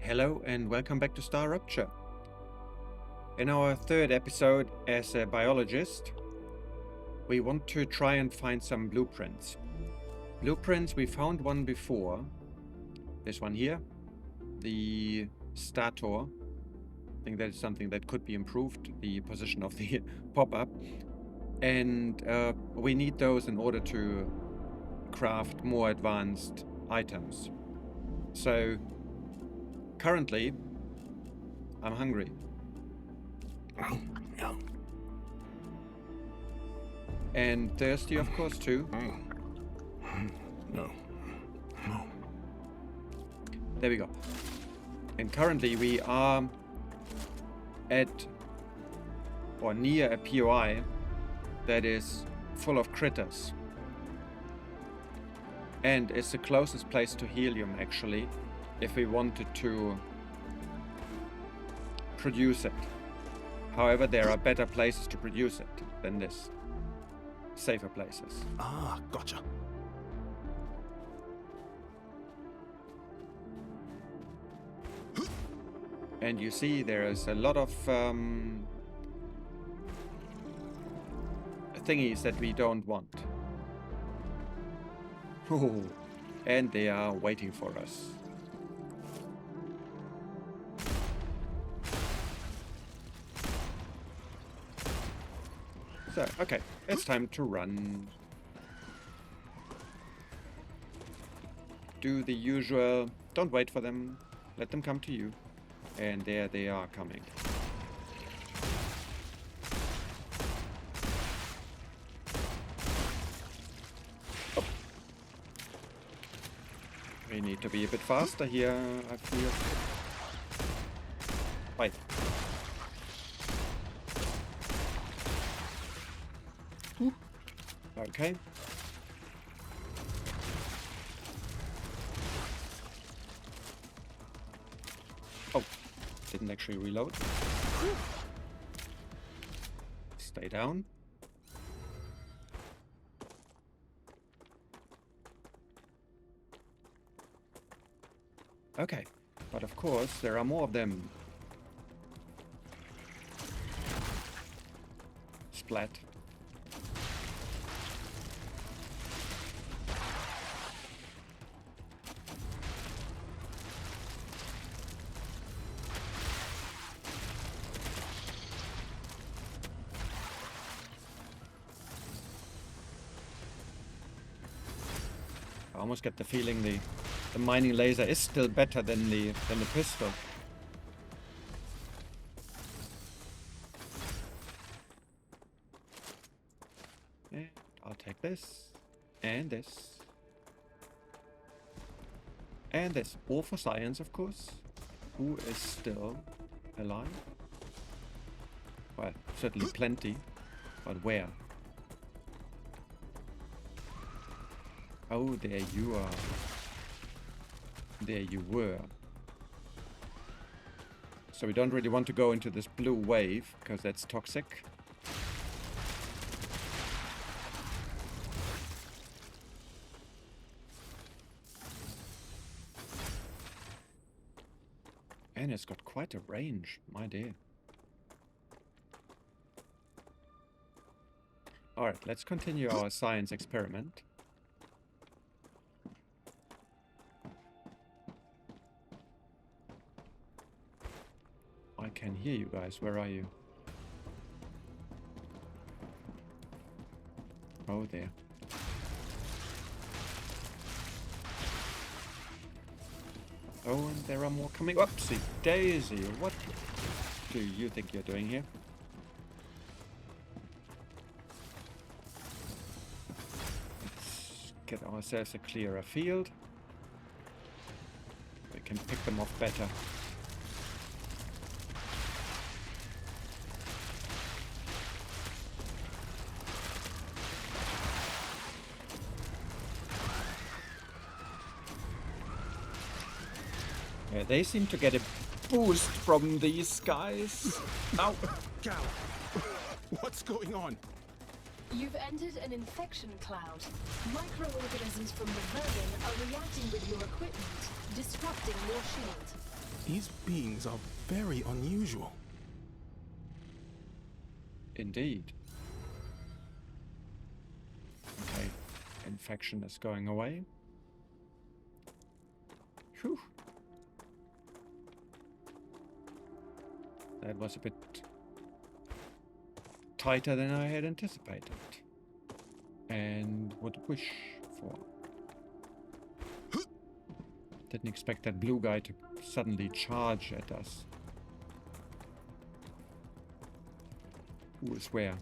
Hello and welcome back to StarRupture. In our third episode as a biologist, we want to try and find some blueprints. Blueprints, we found one before. This one here, the stator. I think that is something that could be improved, the position of the pop-up. And we need those in order to craft more advanced items. So currently, I'm hungry. No. And thirsty, of course, too. No. No. There we go. And currently we are at or near a POI that is full of critters. And it's the closest place to helium, actually, if we wanted to produce it. However, there are better places to produce it than this. Safer places. Ah, gotcha. And you see there is a lot of thingies that we don't want. Oh, and they are waiting for us. So, okay, it's time to run. Do the usual, don't wait for them, let them come to you. And there they are coming. Oh. We need to be a bit faster here, I feel. Wait. Okay. Oh, didn't actually reload. Stay down. Okay, but of course there are more of them. Splat. I almost get the feeling the mining laser is still better than the pistol. And I'll take this and this and this, all for science, of course. Who is still alive? Well, certainly plenty, but where? Oh, there you are. There you were. So we don't really want to go into this blue wave, because that's toxic. And it's got quite a range, my dear. Alright, let's continue our science experiment. I can hear you guys. Where are you? Oh, there. Oh, and there are more coming. Whoopsie daisy. What do you think you're doing here? Let's get ourselves a clearer field. We can pick them off better. Yeah, they seem to get a boost from these guys. Ow! Cow! What's going on? You've entered an infection cloud. Microorganisms from the vermin are reacting with your equipment, disrupting your shield. These beings are very unusual. Indeed. Okay, infection is going away. Whew. That was a bit tighter than I had anticipated and would wish for. Didn't expect that blue guy to suddenly charge at us. Who is where?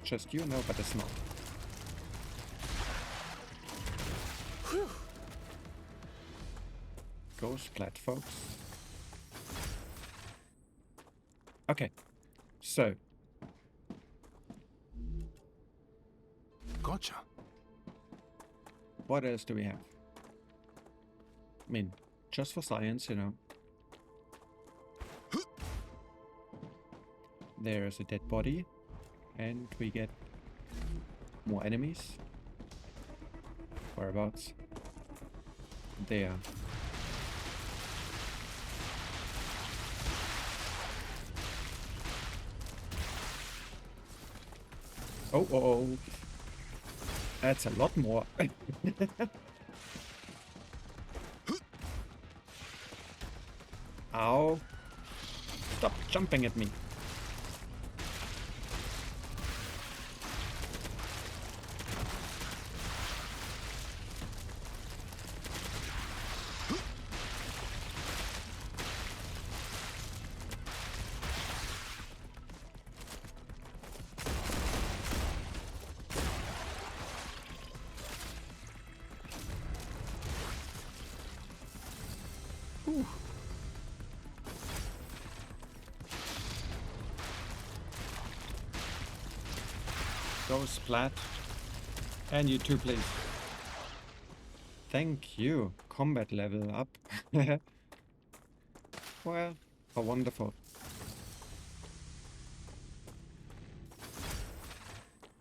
Just you know, but it's not. Whew. Go splat, folks. Okay, so. Gotcha. What else do we have? I mean, just for science, you know. There's a dead body. And we get more enemies. Whereabouts? There. Oh, oh, oh. That's a lot more. Ow. Stop jumping at me. Go splat. And you too, please. Thank you. Combat level up. Well, how wonderful.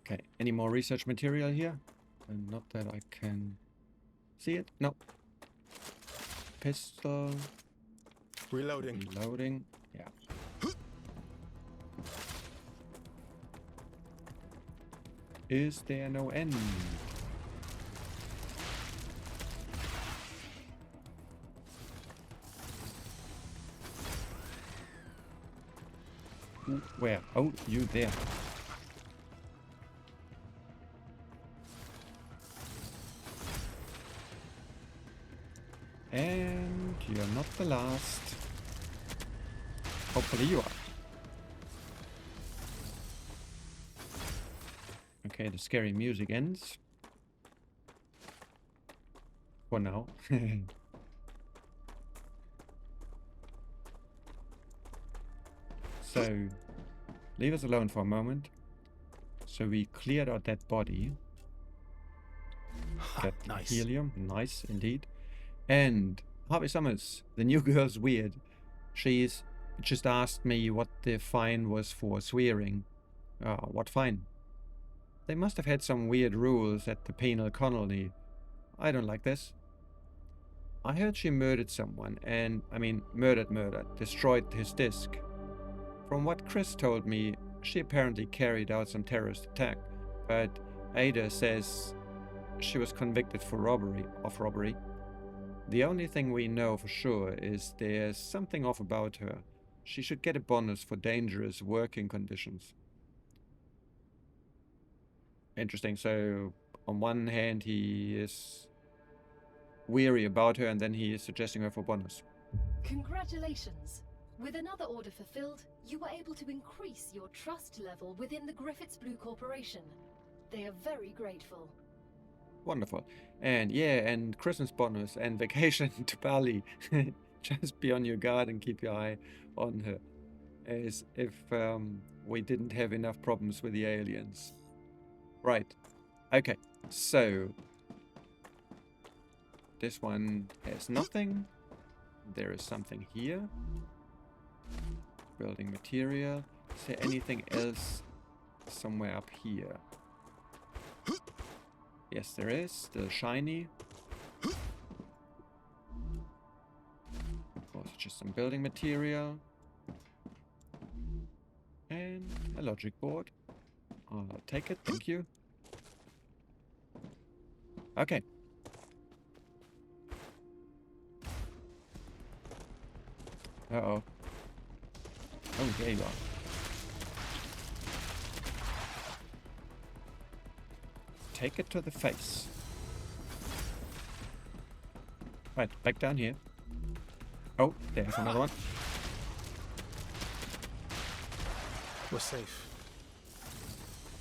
Okay, any more research material here? And not that I can see it. No. Pistol. Reloading. Reloading. Yeah. Is there no end? Where? Oh, you there. And you're not the last. Hopefully you are. Okay, the scary music ends. For now. So, leave us alone for a moment. So we cleared out that body. Got Nice. helium. Nice, indeed. And Harvey Summers, the new girl's weird. She's just asked me what the fine was for swearing. What fine? They must have had some weird rules at the penal colony. I don't like this. I heard she murdered someone, and, I mean, murdered, destroyed his disc. From what Chris told me, she apparently carried out some terrorist attack, but Ada says she was convicted for robbery. The only thing we know for sure is there's something off about her. She should get a bonus for dangerous working conditions. Interesting. So, on one hand, he is weary about her, and then he is suggesting her for bonus. Congratulations. With another order fulfilled, you were able to increase your trust level within the Griffiths Blue Corporation. They are very grateful. Wonderful. And yeah, and Christmas bonus and vacation to Bali. Just be on your guard and keep your eye on her. As if we didn't have enough problems with the aliens. Right. Okay. So this one has nothing. There is something here. Building material. Is there anything else somewhere up here? Yes, there is. Still shiny. just some building material. And a logic board. I'll take it, thank you. Okay. Uh-oh. Oh, there you are. Take it to the face. Right, back down here. Oh, there's another one. We're safe.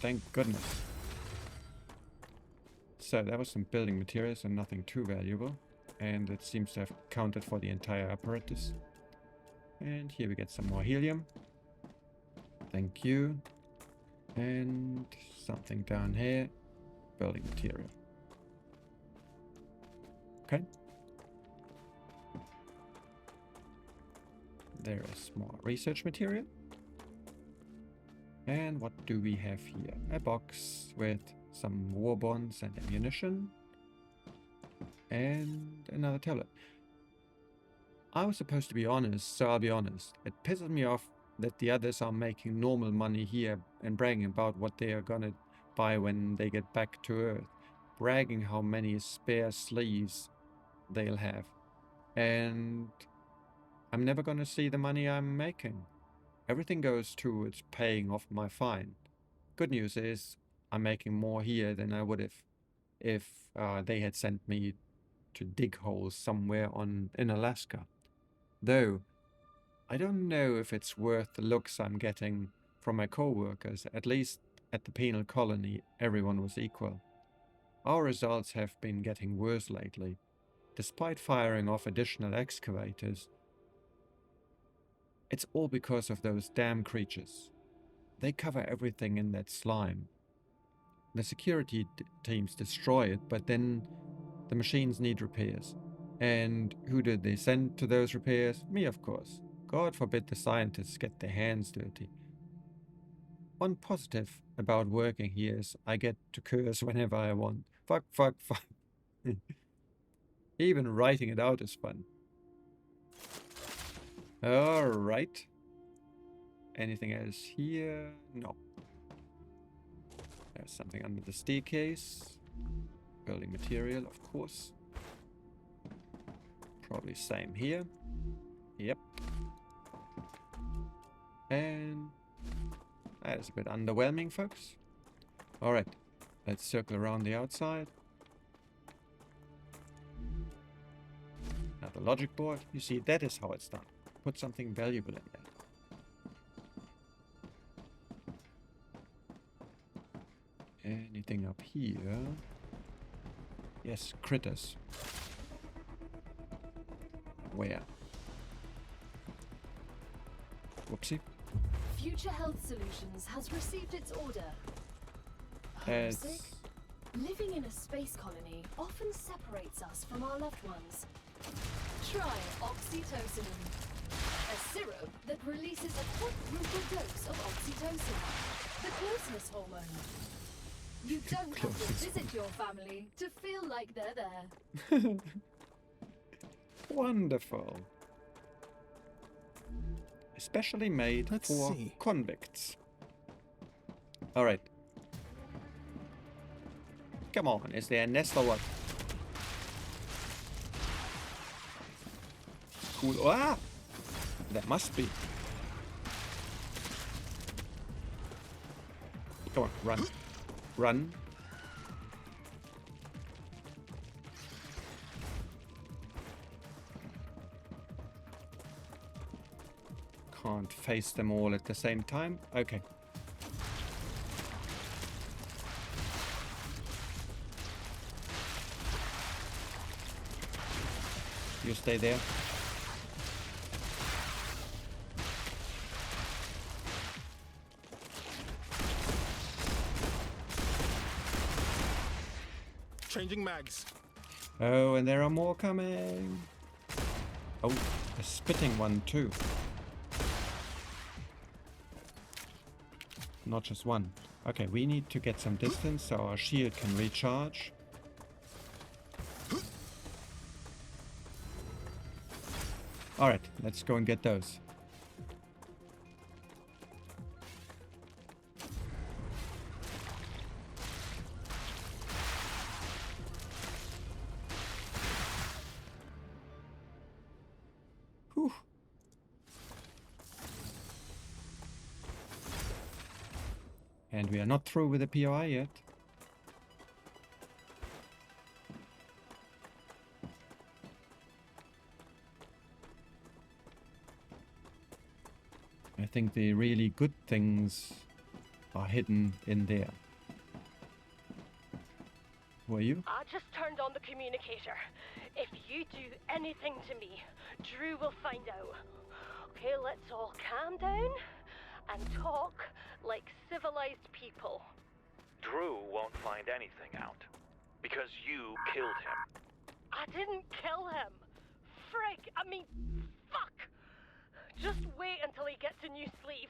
Thank goodness. So that was some building materials and nothing too valuable. And it seems to have counted for the entire apparatus. And here we get some more helium. Thank you. And something down here. Building material. Okay. There is more research material. And what do we have here? A box with some war bonds and ammunition. And another tablet. I was supposed to be honest, so I'll be honest. It pisses me off that the others are making normal money here and bragging about what they are gonna buy when they get back to Earth. Bragging how many spare sleeves they'll have. And I'm never gonna see the money I'm making. Everything goes towards paying off my fine. Good news is I'm making more here than I would if they had sent me to dig holes somewhere in Alaska. Though, I don't know if it's worth the looks I'm getting from my co-workers. At least at the penal colony, everyone was equal. Our results have been getting worse lately. Despite firing off additional excavators, it's all because of those damn creatures. They cover everything in that slime. The security teams destroy it, but then the machines need repairs. And who did they send to those repairs? Me, of course. God forbid the scientists get their hands dirty. One positive about working here is I get to curse whenever I want. Fuck, fuck, fuck. Even writing it out is fun. Alright. Anything else here? No. There's something under the staircase. Building material, of course. Probably same here. Yep. And that is a bit underwhelming, folks. Alright. Let's circle around the outside. Another logic board. You see, that is how it's done. Put something valuable in there. Anything up here? Yes, critters. Where? Whoopsie. Future Health Solutions has received its order. As Homesick? Living in a space colony often separates us from our loved ones. Try oxytocin, a syrup that releases a quadruple dose of oxytocin, the closeness hormone. You don't have to visit your family to feel like they're there. Wonderful. Especially made Let's for see. convicts. Alright. Come on, is there a nest or what? Cool. Ah! There must be. Come on, run. Run. Can't face them all at the same time. Okay. You stay there. Changing mags. Oh, and there are more coming. Oh, a spitting one too. Not just one. Okay, we need to get some distance so our shield can recharge. Alright, let's go and get those. Whew. And we are not through with the POI yet. I think the really good things are hidden in there. Who are you? I just turned on the communicator. If you do anything to me, Drew will find out. Okay, let's all calm down and talk like civilized people. Drew won't find anything out. Because you killed him. I didn't kill him. Frick, I mean, fuck. Just wait until he gets a new sleeve.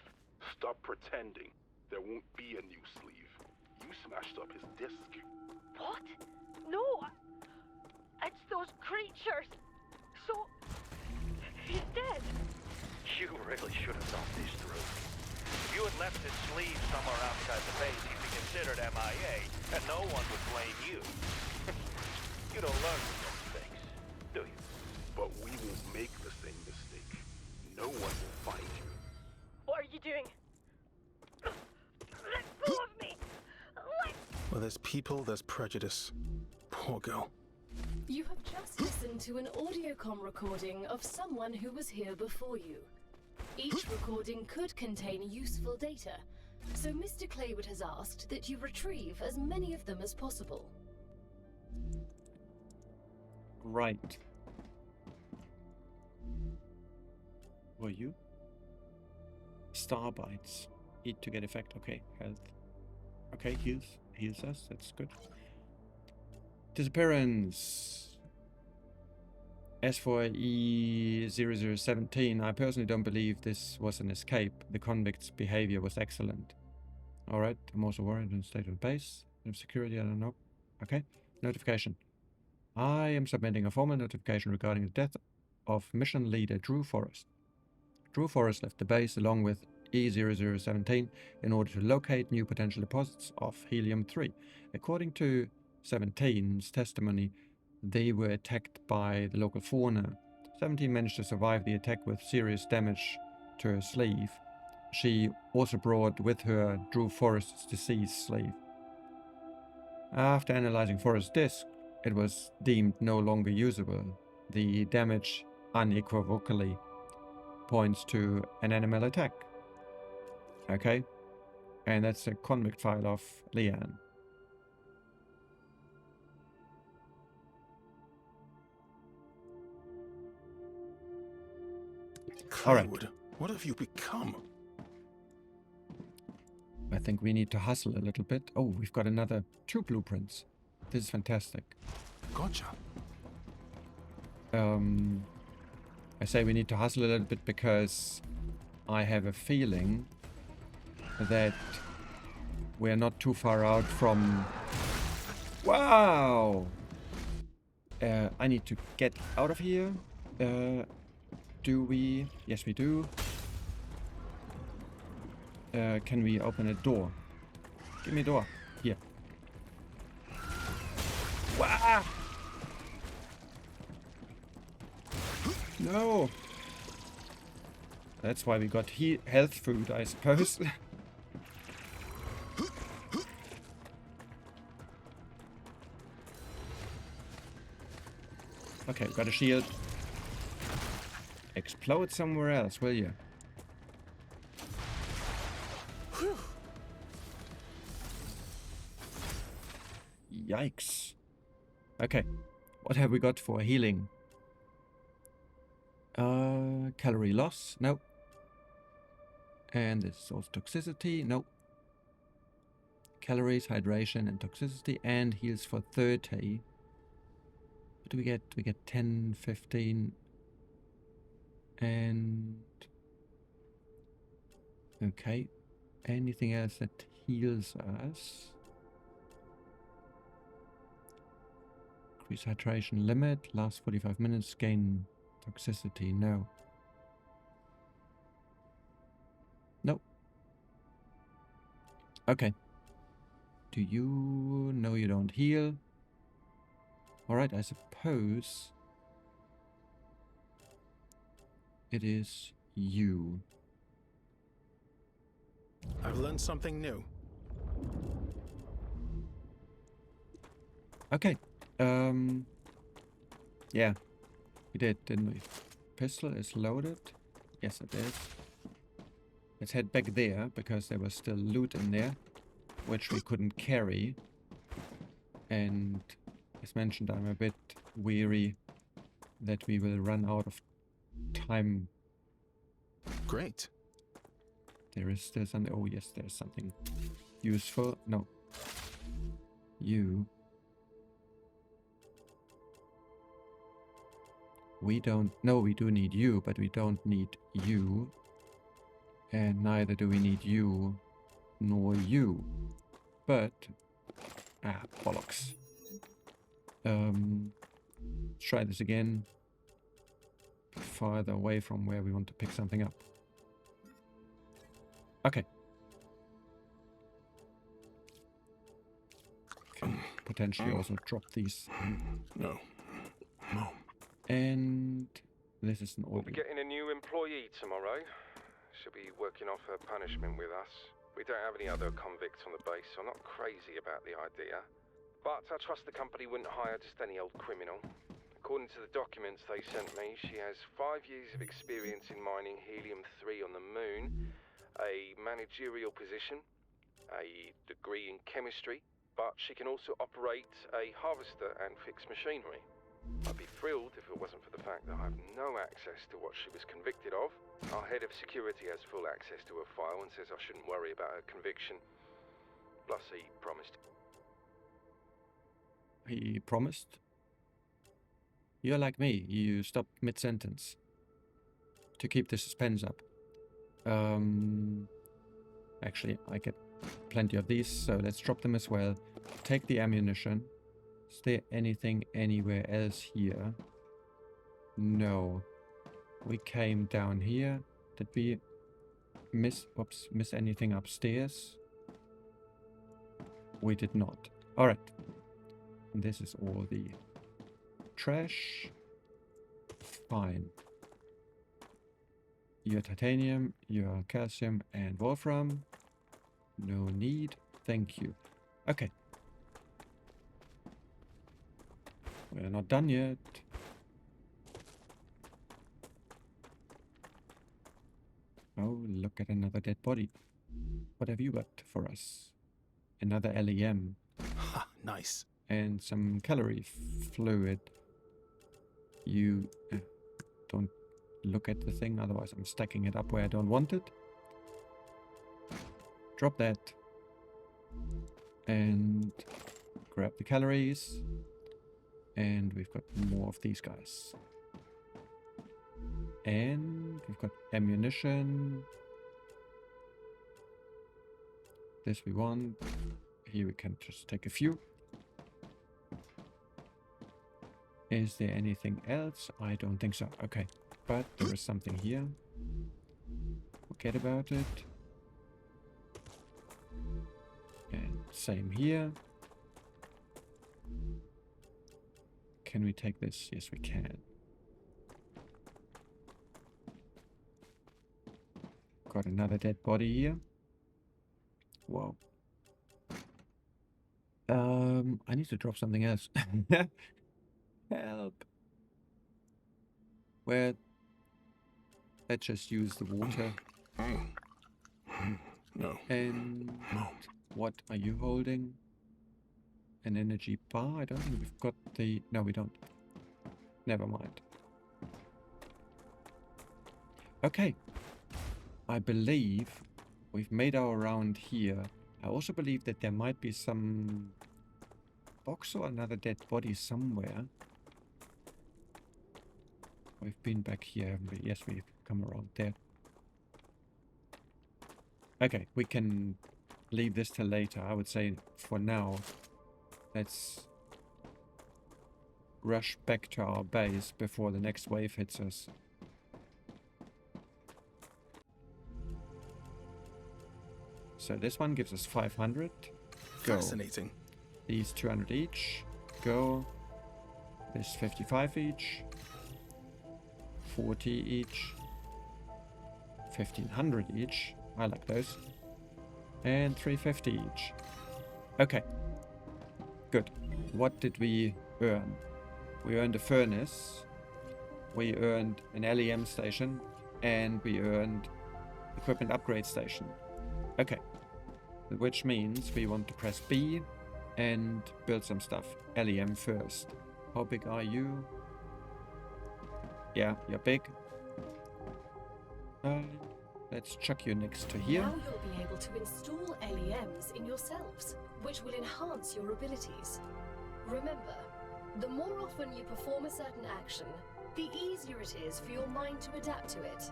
Stop pretending. There won't be a new sleeve. You smashed up his disc. What? No, it's those creatures. So, he's dead. You really should have thought this through. If you had left his sleeve somewhere outside the base, he'd be considered MIA, and no one would blame you. You don't learn from those things, do you? But we won't make the same mistake. No one will find you. What are you doing? Let go of me! Well, there's people, there's prejudice. Poor girl. You have just listened to an audiocom recording of someone who was here before you. Each recording could contain useful data, so Mr. Claywood has asked that you retrieve as many of them as possible. Right. Who are you? Starbites. Eat to get effect. Okay, health. Okay, heals us. That's good. Disappearance. As for E0017, I personally don't believe this was an escape. The convict's behavior was excellent. Alright, I'm also worried in the state of the base. Of security, I don't know. Okay, notification. I am submitting a formal notification regarding the death of mission leader Drew Forrest. Drew Forrest left the base along with E0017 in order to locate new potential deposits of helium-3. According to 17's testimony, they were attacked by the local fauna. 17 managed to survive the attack with serious damage to her sleeve. She also brought with her Drew Forrest's deceased sleeve. After analyzing Forrest's disc, it was deemed no longer usable. The damage unequivocally points to an animal attack. Okay, and that's a convict file of Leanne. Claywood, what have you become? I think we need to hustle a little bit. Oh, we've got another 2 blueprints. This is fantastic. Gotcha. I say we need to hustle a little bit because I have a feeling that we're not too far out from... Wow! I need to get out of here. Do we? Yes, we do. Can we open a door? Give me a door. Here. Wow! No! That's why we got health food, I suppose. Okay, got a shield. Explode somewhere else, will you? Yikes. Okay, what have we got for healing? Calorie loss? No. And this is also toxicity? No. Calories, hydration, and toxicity, and heals for 30. What do we get? We get 10, 15, and... Okay. Anything else that heals us? Increase hydration limit, last 45 minutes, gain Toxicity, no. Nope. Okay. Do you... No, you don't heal. Alright, I suppose... it is you. I've learned something new. Okay. Yeah. We did, didn't we? Pistol is loaded. Yes, it is. Let's head back there, because there was still loot in there, which we couldn't carry. And as mentioned, I'm a bit weary that we will run out of time. Great. There is still something. Oh, yes, there's something useful. No. You. We don't... No, we do need you, but we don't need you. And neither do we need you, nor you. But... Ah, bollocks. Let's try this again. Farther away from where we want to pick something up. Okay. Can potentially also drop these. No. No. And this is an We'll order. be getting a new employee tomorrow. She'll be working off her punishment with us. We don't have any other convicts on the base, so I'm not crazy about the idea. But I trust the company wouldn't hire just any old criminal. According to the documents they sent me, she has 5 years of experience in mining helium-3 on the moon, a managerial position, a degree in chemistry, but she can also operate a harvester and fix machinery. I'd be thrilled if it wasn't for the fact that I have no access to what she was convicted of. Our head of security has full access to her file and says I shouldn't worry about her conviction. Plus he promised. He promised? You're like me. You stop mid-sentence to keep the suspense up. Actually, I get plenty of these, so let's drop them as well. Take the ammunition. Is there anything anywhere else here? No. We came down here. Did we miss anything upstairs? We did not. Alright. And this is all the trash. Fine. Your titanium, your calcium and wolfram. No need. Thank you. Okay. We're not done yet. Oh, look at another dead body. What have you got for us? Another LEM. Ha, nice. And some calorie fluid. You don't look at the thing, otherwise I'm stacking it up where I don't want it. Drop that. And grab the calories. And we've got more of these guys. And we've got ammunition. This we want. Here we can just take a few. Is there anything else? I don't think so. Okay. But there is something here. Forget about it. And same here. Can we take this? Yes, we can. Got another dead body here. Whoa. I need to drop something else. Help. Where? Let's just use the water. No. And No. what are you holding? An energy bar? I don't think we've got the... No, we don't. Never mind. Okay. I believe we've made our round here. I also believe that there might be some box or another dead body somewhere. We've been back here, haven't we? Yes, we've come around there. Okay, we can leave this till later. I would say for now, let's rush back to our base before the next wave hits us. So this one gives us 500. Go. Fascinating. These 200 each. Go. This 55 each. 40 each. 1500 each. I like those. And 350 each. Okay. Good. What did we earn? We earned a furnace. We earned an LEM station. And we earned equipment upgrade station. Okay. Which means we want to press B and build some stuff. LEM first. How big are you? Yeah, you're big. Let's chuck you next to here. Now you'll be able to install LEMs in yourselves, which will enhance your abilities. Remember, the more often you perform a certain action, the easier it is for your mind to adapt to it.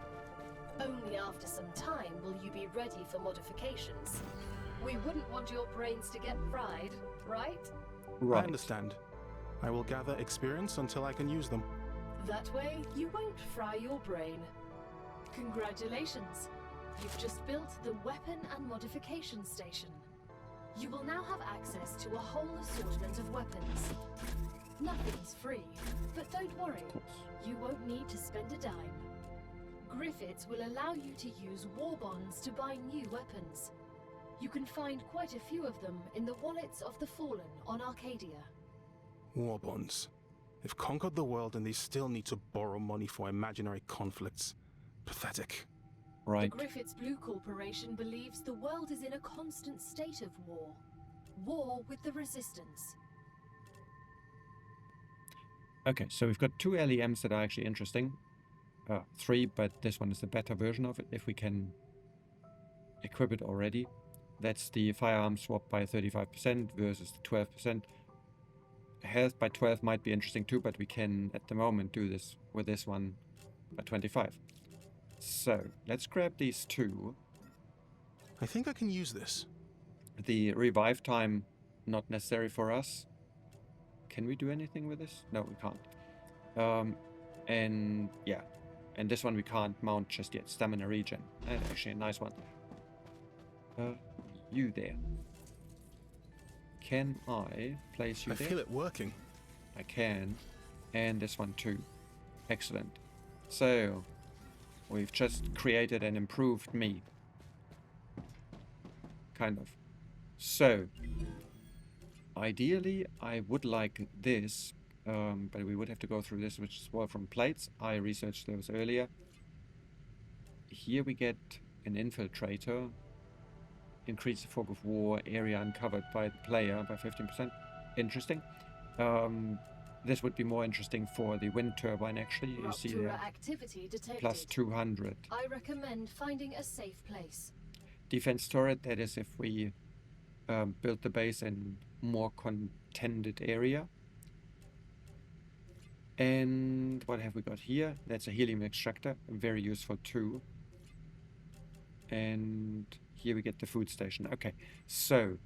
Only after some time will you be ready for modifications. We wouldn't want your brains to get fried, right? I understand. I will gather experience until I can use them. That way, you won't fry your brain. Congratulations! You've just built the Weapon and Modification Station. You will now have access to a whole assortment of weapons. Nothing's free, but don't worry, you won't need to spend a dime. Griffiths will allow you to use war bonds to buy new weapons. You can find quite a few of them in the wallets of the Fallen on Arcadia. War bonds. They've conquered the world and they still need to borrow money for imaginary conflicts. Pathetic. Right. The Griffiths Blue Corporation believes the world is in a constant state of war. War with the Resistance. Okay, so we've got 2 LEMs that are actually interesting. 3, but this one is the better version of it, if we can equip it already. That's the firearm swap by 35% versus the 12%. Health by 12 might be interesting too, but we can at the moment do this with this one by 25. So, let's grab these 2. I think I can use this. The revive time, not necessary for us. Can we do anything with this? No, we can't. And yeah. And this one we can't mount just yet. Stamina regen. Actually a nice one. You there. Can I place you there? I feel it working. I can. And this one too. Excellent. So, we've just created an improved me. Kind of. So, ideally, I would like this, but we would have to go through this, which is Wolfram plates. I researched those earlier. Here we get an infiltrator. Increase the fog of war area uncovered by the player by 15%. Interesting. This would be more interesting for the wind turbine, actually. You see there. Activity detected. Plus 200. I recommend finding a safe place. Defense turret, that is if we build the base in more contended area. And what have we got here? That's a helium extractor, very useful too. And here we get the food station. Okay, so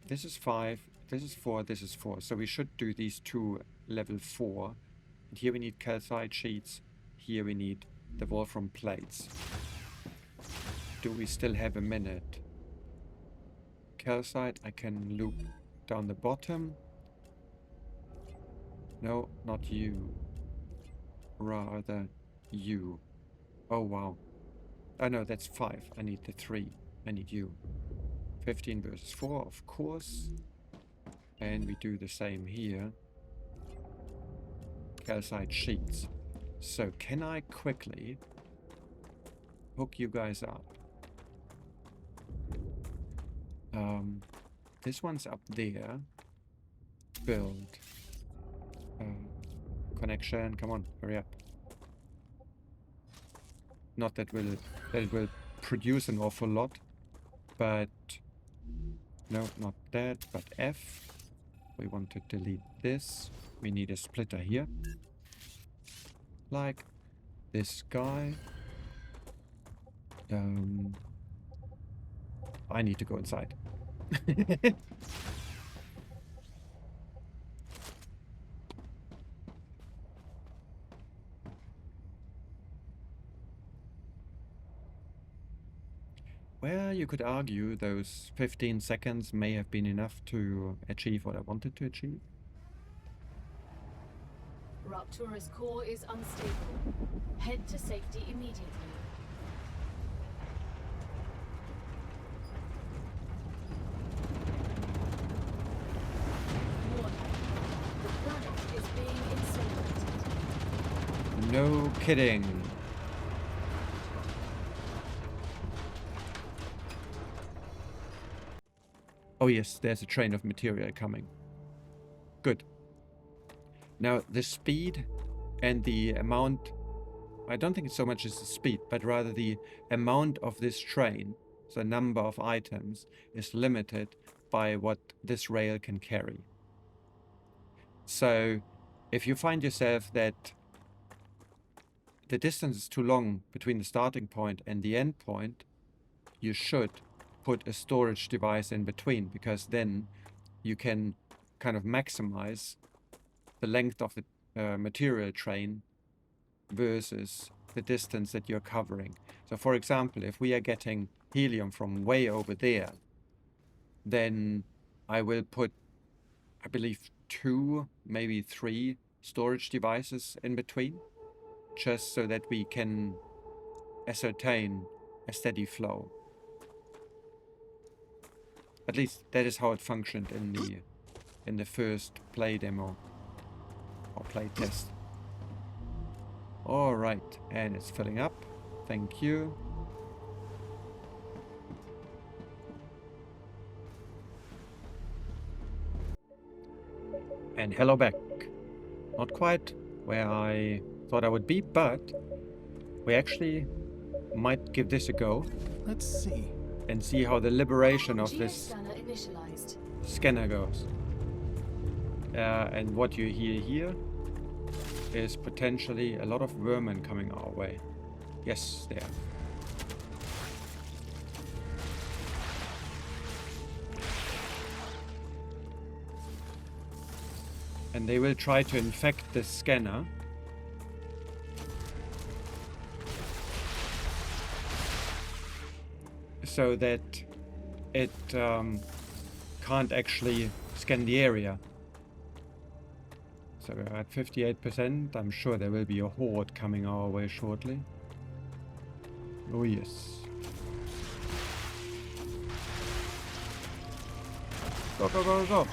this is 5, this is 4, this is 4. So we should do these 2 level 4. And here we need calcite sheets. Here we need the wolfram plates. Do we still have a minute? Calcite, I can loop down the bottom. No, not you. Rather you. Oh wow. Oh no, that's 5. I need the 3. I need you. 15 versus 4, of course. And we do the same here. Calcite sheets. So can I quickly hook you guys up? This one's up there. Build. Connection. Come on, hurry up. Not that it will produce an awful lot, but no, not that, but F. We want to delete this. We need a splitter here. Like this guy. I need to go inside. Well, you could argue those 15 seconds may have been enough to achieve what I wanted to achieve. Raptura's core is unstable. Head to safety immediately. Warning. The planet is being incinerated. No kidding. Oh yes, there's a train of material coming. Good. Now, the speed and the amount, I don't think it's so much as the speed, but rather the amount of this train, the number of items, is limited by what this rail can carry. So, if you find yourself that the distance is too long between the starting point and the end point, you should put a storage device in between, because then you can kind of maximize the length of the material train versus the distance that you're covering. So for example, if we are getting helium from way over there, then I will put, I believe, 2, maybe 3 storage devices in between, just so that we can ascertain a steady flow. At least that is how it functioned in the first play demo or play test. All right, and it's filling up. Thank you. And hello back. Not quite where I thought I would be, but we actually might give this a go. Let's see. And see how the liberation of this Geoscanner initialized. scanner goes. And what you hear here is potentially a lot of vermin coming our way. Yes, there. And they will try to infect the scanner. So that it can't actually scan the area. So we're at 58%. I'm sure there will be a horde coming our way shortly. Oh yes. Go, go, go, go.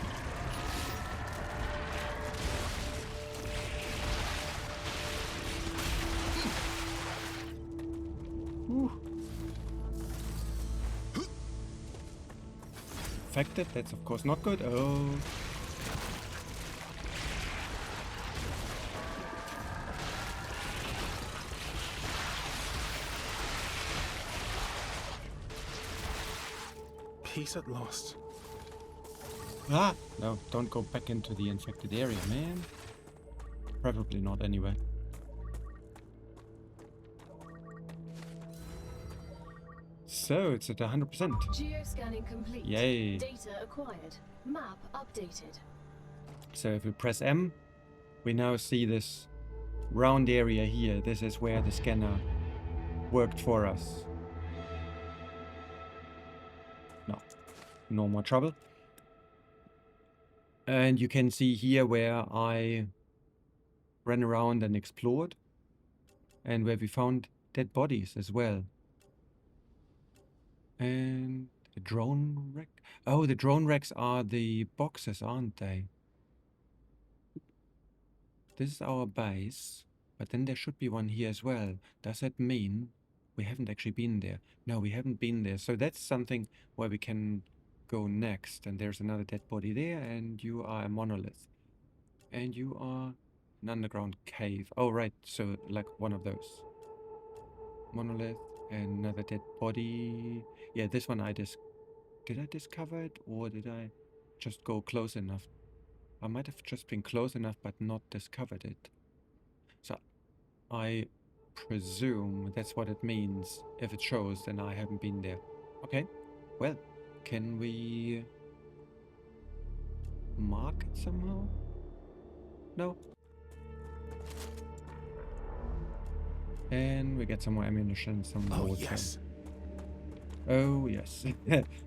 Infected, that's of course not good. Oh. Peace at last. Ah! No, don't go back into the infected area, man. Probably not anyway. So, it's at 100%. Geoscanning complete. Yay. Data acquired. Map updated. So if we press M, we now see this round area here. This is where the scanner worked for us. No more trouble. And you can see here where I ran around and explored, and where we found dead bodies as well. And the drone wreck. Oh, the drone wrecks are the boxes, aren't they? This is our base, but then there should be one here as well. Does that mean we haven't actually been there? No, we haven't been there. So that's something where we can go next. And there's another dead body there, and you are a monolith. And you are an underground cave. Oh, right. So like one of those. Monolith and another dead body. Yeah, this one did I discover it, or did I just go close enough? I might have just been close enough but not discovered it. So I presume that's what it means. If it shows, then I haven't been there. Okay, well, can we mark it somehow? No. And we get some more ammunition, some Oh, water. yes. Oh, yes.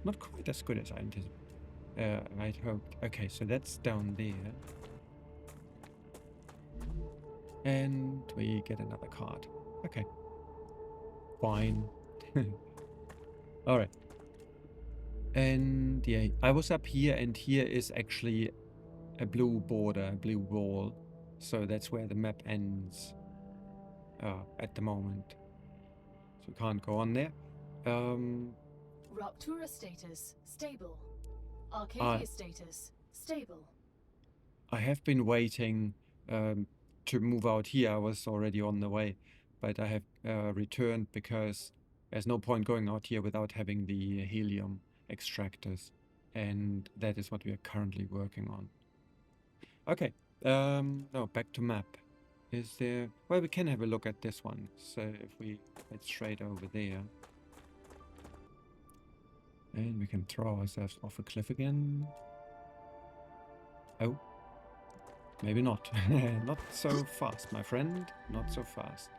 Not quite as good as I'd hoped. Okay, so that's down there. And we get another card. Okay. Fine. Alright. And yeah, I was up here, and here is actually a blue border, a blue wall. So that's where the map ends at the moment. So we can't go on there. Ruptura status, stable. Arcadia status, stable. I have been waiting to move out here. I was already on the way, but I have returned because there's no point going out here without having the helium extractors, and that is what we are currently working on. Okay, no, back to map. Is there... Well, we can have a look at this one. So if we head straight over there. And we can throw ourselves off a cliff again. Oh. Maybe not. Not so fast, my friend. Not so fast.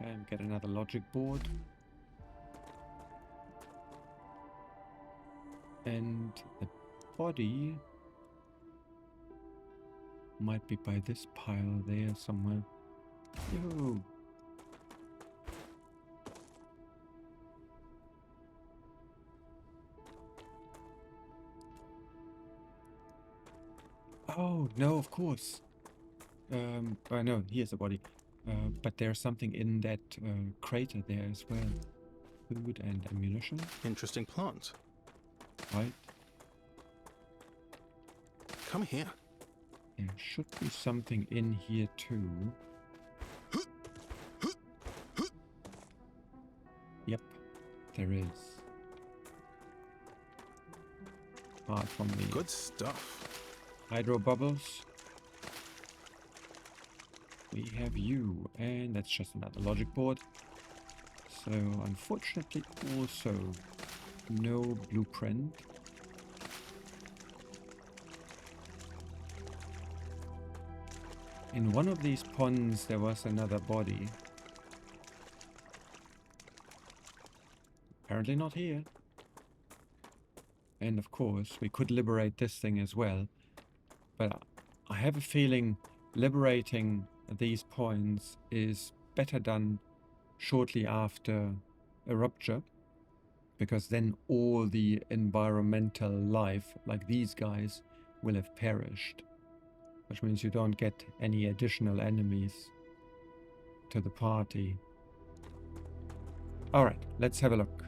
And get another logic board. And the body might be by this pile there somewhere. Yoo-hoo. Oh, no, of course. Oh, no, here's the body. But there's something in that crater there as well. Food and ammunition. Interesting plant. Right? Come here. There should be something in here too. Yep, there is. Apart from the Good stuff. hydro bubbles, we have you, and that's just another logic board. So unfortunately also no blueprint. In one of these ponds there was another body. Apparently not here. And of course we could liberate this thing as well. But I have a feeling liberating these points is better done shortly after a rupture. Because then all the environmental life, like these guys, will have perished. Which means you don't get any additional enemies to the party. Alright, let's have a look.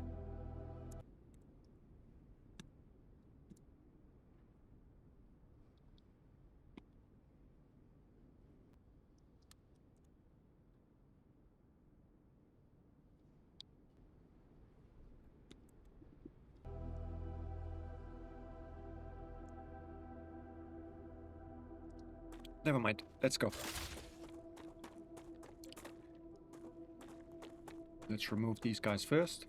Never mind, let's go. Let's remove these guys first.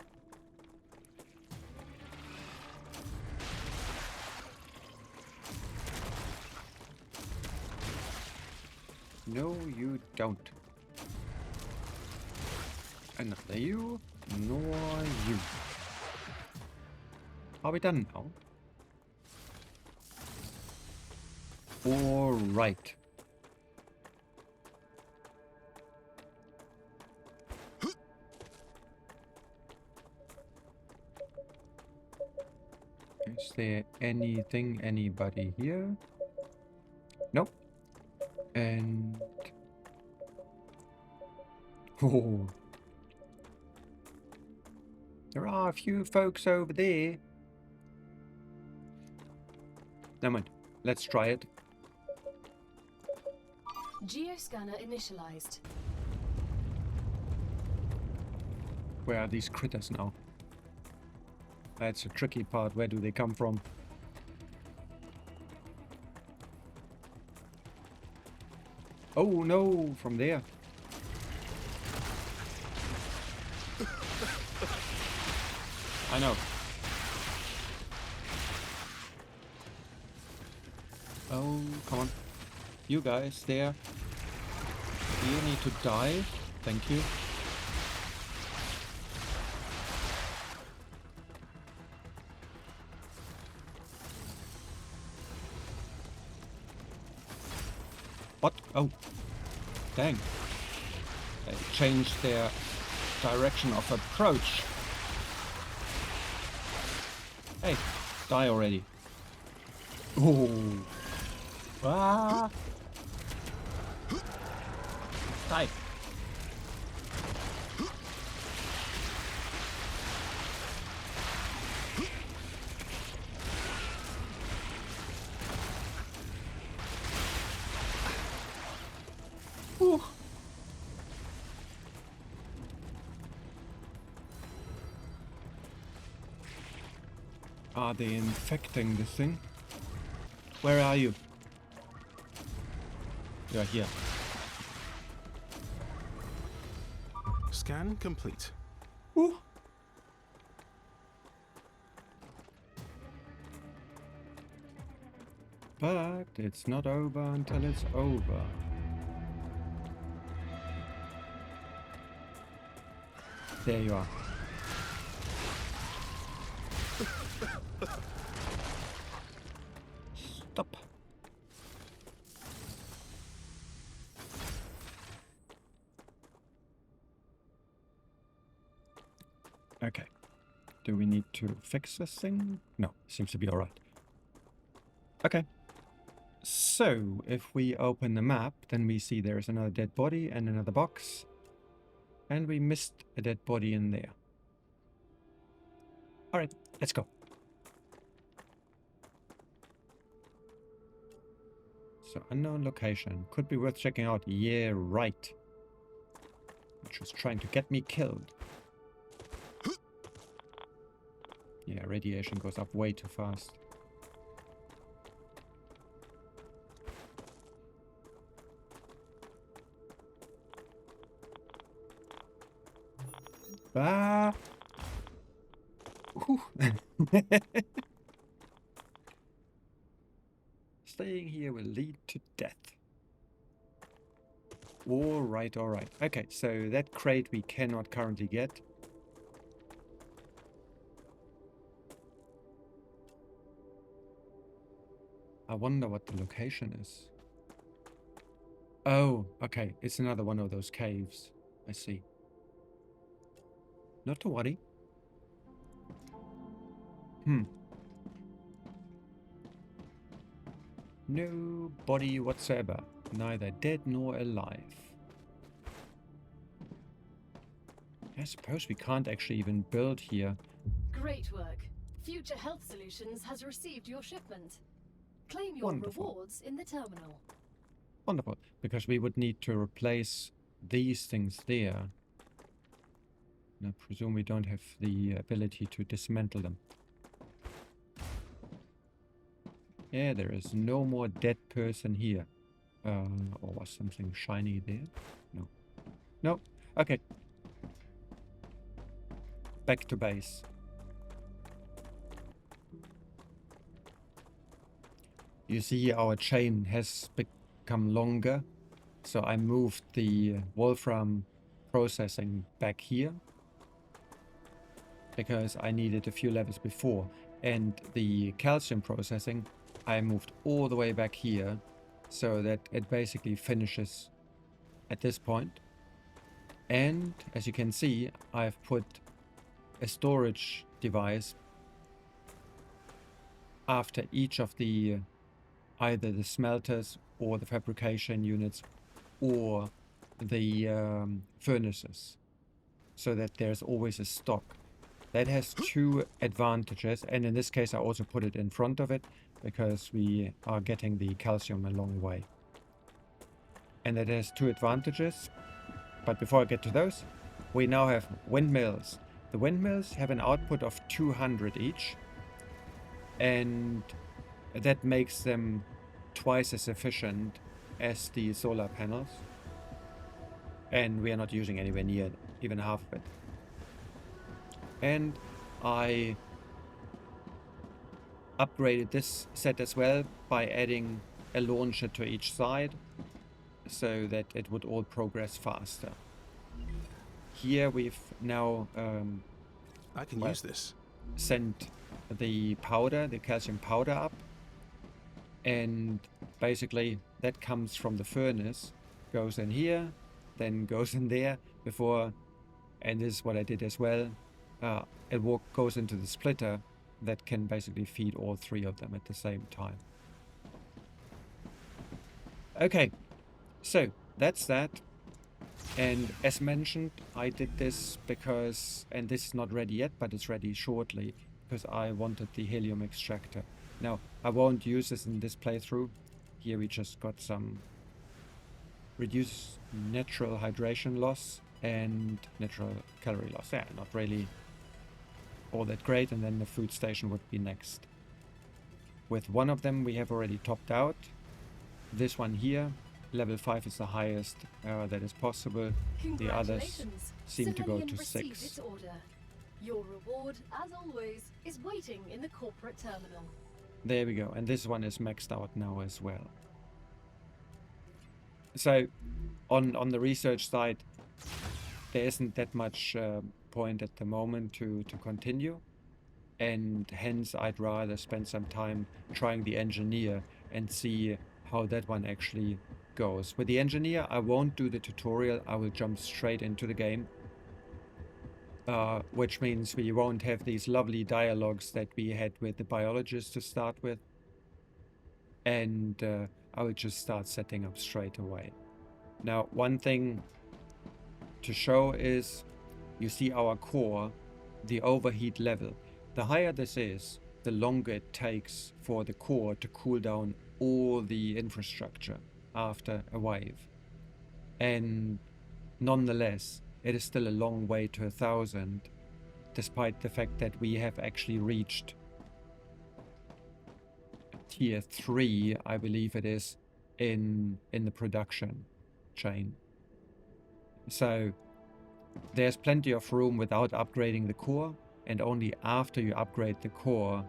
No, you don't. And neither you, nor you. Are we done now? All right. Is there anything, anybody here? Nope. And... oh. There are a few folks over there. Never mind. Let's try it. Geoscanner initialized. Where are these critters now? That's a tricky part. Where do they come from? Oh no, from there. I know. Oh, come on. You guys there. You need to die. Thank you. Oh, dang. They changed their direction of approach. Hey, die already. Oh. Ah. Die. Ooh. Are they infecting this thing? Where are you? You're here. Scan complete. Ooh. But it's not over until it's over. There you are. Stop. Okay. Do we need to fix this thing? No, seems to be alright. Okay. So, if we open the map, then we see there's another dead body and another box. And we missed a dead body in there. Alright, let's go. So, unknown location. Could be worth checking out. Yeah, right. Which was trying to get me killed. Yeah, radiation goes up way too fast. Ah! Staying here will lead to death. Alright, alright. Okay, so that crate we cannot currently get. I wonder what the location is. Oh, okay. It's another one of those caves. I see. Not to worry. No body whatsoever. Neither dead nor alive. I suppose we can't actually even build here. Great work. Future Health Solutions has received your shipment. Claim your Wonderful. rewards in the terminal. Wonderful. Because we would need to replace these things there. And I presume we don't have the ability to dismantle them. Yeah, there is no more dead person here. Or was something shiny there? No. No. Okay. Back to base. You see our chain has become longer. So I moved the wolfram processing back here. Because I needed a few levels before. And the calcium processing I moved all the way back here. So that it basically finishes at this point. And as you can see, I've put a storage device after each of the either the smelters or the fabrication units or the furnaces, so that there's always a stock. That has two advantages, and in this case I also put it in front of it because we are getting the calcium a long way. And that has two advantages, but before I get to those, we now have windmills. The windmills have an output of 200 each, and that makes them twice as efficient as the solar panels. And we are not using anywhere near even half of it. And I upgraded this set as well by adding a launcher to each side so that it would all progress faster. Here we've now I can use this. sent the powder, the calcium powder up, and basically that comes from the furnace, goes in here, then goes in there before, and this is what I did as well, it goes into the splitter that can basically feed all three of them at the same time. Okay, so that's that. And as mentioned, I did this because, and this is not ready yet, but it's ready shortly, because I wanted the helium extractor. Now, I won't use this in this playthrough. Here we just got some reduce natural hydration loss and natural calorie loss. Yeah, not really all that great, and then the food station would be next. With one of them we have already topped out. This one here, level 5 is the highest that is possible. The others seem to go to 6. Its order. Your reward, as always, is waiting in the corporate terminal. There we go, and this one is maxed out now as well. So on the research side, there isn't that much point at the moment to continue, and hence I'd rather spend some time trying the engineer and see how that one actually goes. With the engineer I won't do the tutorial, I will jump straight into the game, which means we won't have these lovely dialogues that we had with the biologist to start with, and I will just start setting up straight away. Now, one thing to show is, you see our core, the overheat level. The higher this is, the longer it takes for the core to cool down all the infrastructure after a wave. And nonetheless, it is still a long way to 1,000, despite the fact that we have actually reached tier 3, I believe it is, in the production chain. So there's plenty of room without upgrading the core, and only after you upgrade the core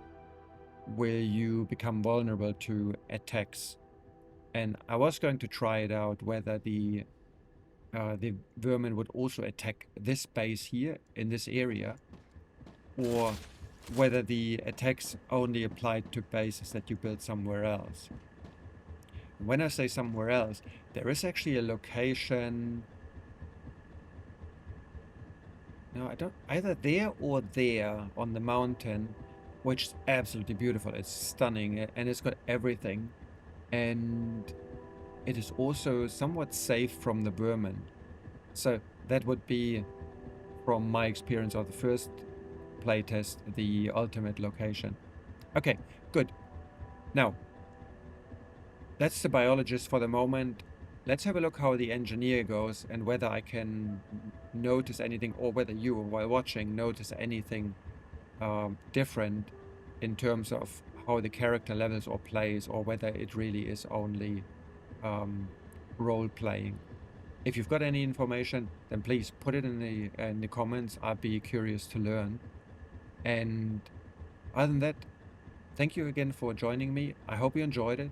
will you become vulnerable to attacks. And I was going to try it out whether the vermin would also attack this base here in this area, or whether the attacks only applied to bases that you build somewhere else. When I say somewhere else, there is actually a location. No, I don't. Either there or there on the mountain, which is absolutely beautiful. It's stunning, and it's got everything. And it is also somewhat safe from the vermin. So that would be, from my experience of the first playtest, the ultimate location. Okay, good. Now, that's the biologist for the moment. Let's have a look how the engineer goes, and whether I can notice anything, or whether you, while watching, notice anything different in terms of how the character levels or plays, or whether it really is only role-playing. If you've got any information, then please put it in the comments. I'd be curious to learn. And other than that, thank you again for joining me. I hope you enjoyed it,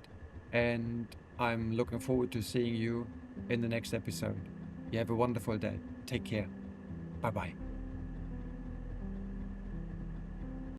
and I'm looking forward to seeing you in the next episode. You have a wonderful day. Take care. Bye-bye.